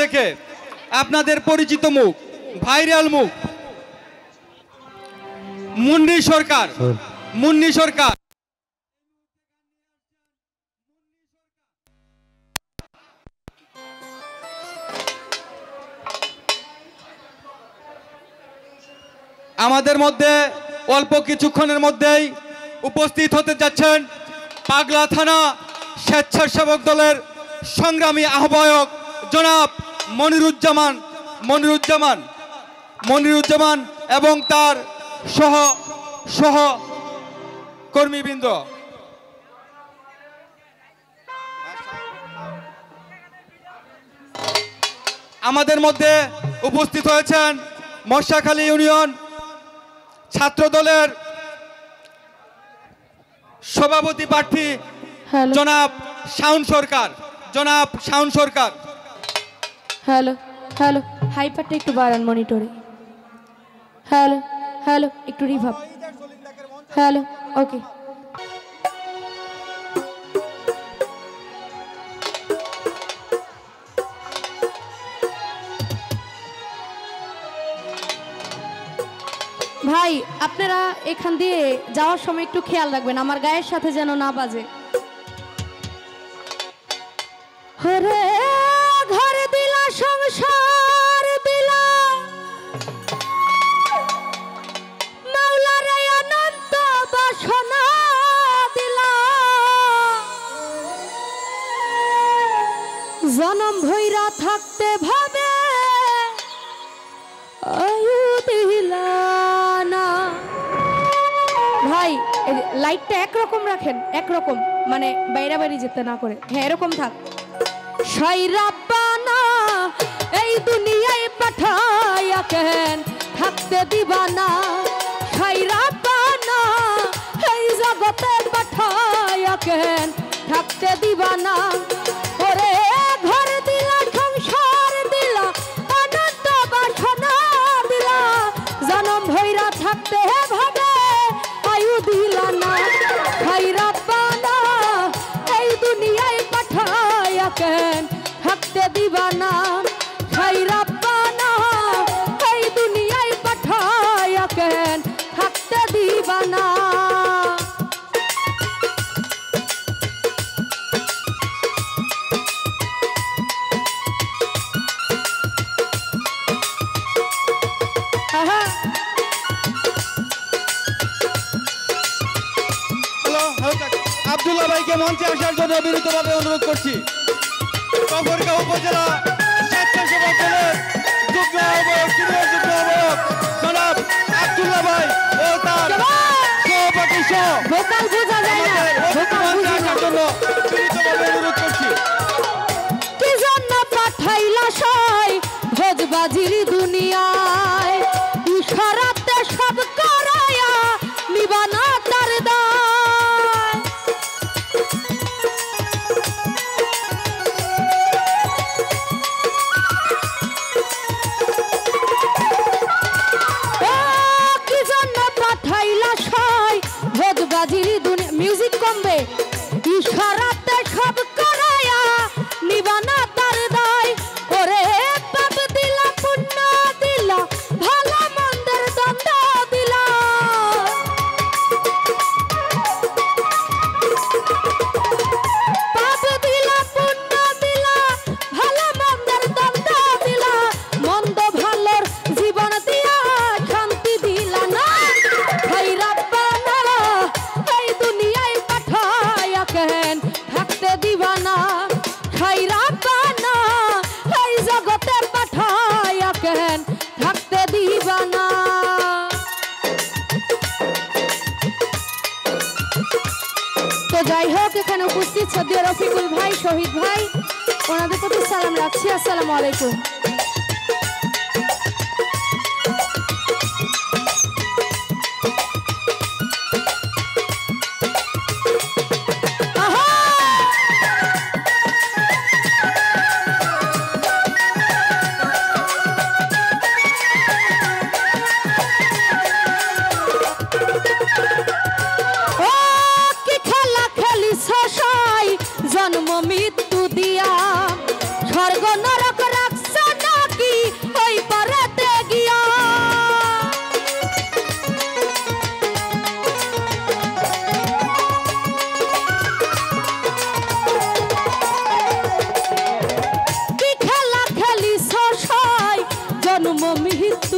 থেকে আপনাদের পরিচিত মুখ, ভাইরাল মুখ, মুন্নি সরকার। মুন্নি সরকার আমাদের মধ্যে অল্প কিছুক্ষণের মধ্যেই উপস্থিত হতে যাচ্ছেন পাগলা থানা স্বেচ্ছাসেবক দলের সংগ্রামী আহ্বায়ক জনাব মনিরুজ্জামান এবং তার সহকর্মীবৃন্দ। আমাদের মধ্যে উপস্থিত হয়েছেন মশাখালী ইউনিয়ন ছাত্র দলের সভাপতি প্রার্থী জনাব শাওন সরকার। হ্যালো হ্যালো, হাইপারটা একটু বাড়ান মনিটরে। হ্যালো হ্যালো, একটু রিভাব। হ্যালো, ওকে। ভাই, আপনারা এখান দিয়ে যাওয়ার সময় একটু খেয়াল রাখবেন আমার গায়ের সাথে যেন না বাজে। হরে ঘর দিলা, সংসার দিলা, মাওলারে অনন্ত বাসনা দিলা, জনম ভৈরা থাকতে ভাবে আয়ু দিলা না। ভাই, লাইটটা একরকম রাখেন, একরকম, মানে বাইরে বাইরে যেতে না করে। হ্যাঁ, এরকম থাক। সাইরাব্বানা এই দুনিয়ায় পাঠায়া কেন থাকতে দিবানা, সাইরাব্বানা এই জগতে পাঠায়া কেন থাকতে দিবানা। ওরে ঘর দিলা, সংসার দিলা, অনন্ত বাসনা দিলা, জনম ভৈরা থাকতে ভাবে আয়ু দিলা না। সাইরাব্বানা এই দুনিয়ায় পাঠায়া কেন থাকতে দিবানা, সাইরাব্বানা এই দুনিয়ায় পাঠায়া কেন থাকতে দিবানা। আব্দুল্লাহ ভাইকে মঞ্চে আসার জন্য বিনীতভাবে অনুরোধ করছি। কবরগাঁও উপজেলা স্বেচ্ছাসেবক দলের যুগ্ম আহ্বায়ক জনাব আব্দুল্লাহ ভাই ও তার সহপাঠী সহ মঞ্চে আসার জন্য বিনীতভাবে অনুরোধ করছি। কি জন্য পাঠাইলা সই ভোজবাজির দুনিয়ায়, ইশারাতে সব করায়া নিবানা তার দায়। কি জন্য পাঠাইলা সই ভোজবাজির দুনিয়া, মিউজিক কমবে, ইশারাতে সব করায়া নিবানা তার দায়। ওরে পাপ দিলা, পুণ্য দিলা, ভালো মন্দের দ্বন্দ্ব দিলা, পাপ দিলা, পুণ্য দিলা, ভালো মন্দের দ্বন্দ্ব দিলা, মন্দ ভালোর জীবন দিয়া শান্তি দিলা না। সাইরাব্বানা এই দুনিয়ায় পাঠায়া কেন থাকতে দিবানা, সাইরাব্বানা এই জগতে পাঠায়া কেন থাকতে দিবানা। তো যাই হোক, এখানে উপস্থিত সদীয় রফিকুল ভাই, শহীদ ভাই, ওনাদের প্রতি সালাম রাখছি। আসসালামু আলাইকুম। জন্ম মৃত্যু দিয়া স্বর্গ নরক রাখছ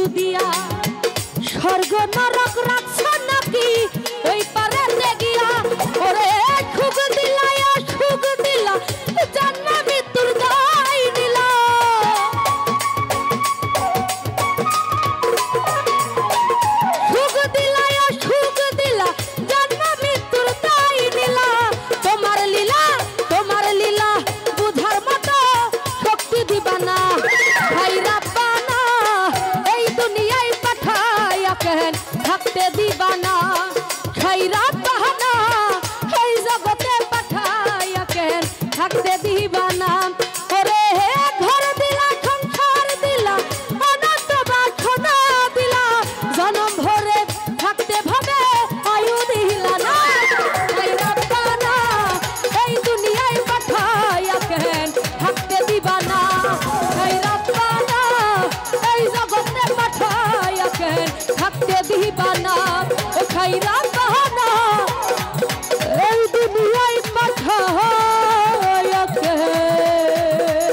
মৃত্যু দিয়া স্বর্গ নরক রাখছ নাকি ওই পারে গিয়া ওরে সুখ দিলা সুখ দিলা জন্ম মৃত্যুর দায় দিলা সুখ দিলা সুখ দিলা জন্ম মৃত্যুর দায় দিলা তোমার লীলা বুঝার মতো শক্তি দিবা না ভাই রাব্বানা এই দুনিয়ায় পাঠায়া কেন থাকতে দিবা না খাইরা বাহানা এই জগতে পাঠায়া কেন থাকতে দিবা না ওরে ঘর দিলা সংসার দিলা অনন্ত বাসনা দিলা জনম ভরে থাকতে ভাবে আয়ু দিলা না ভাই রাব্বানা এই দুনিয়ায় পাঠায়া কেন থাকতে দিবা না ভাই রাব্বানা এই জগতে পাঠায়া কেন থাকতে দিবা না ও খাইরা বাহানা এই দুনিয়ায় পাঠায়া কেন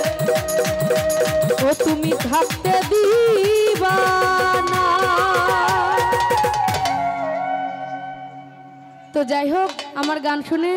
ও তুমি থাকতে দিবা না। তো যাই হোক আমার গান শুনে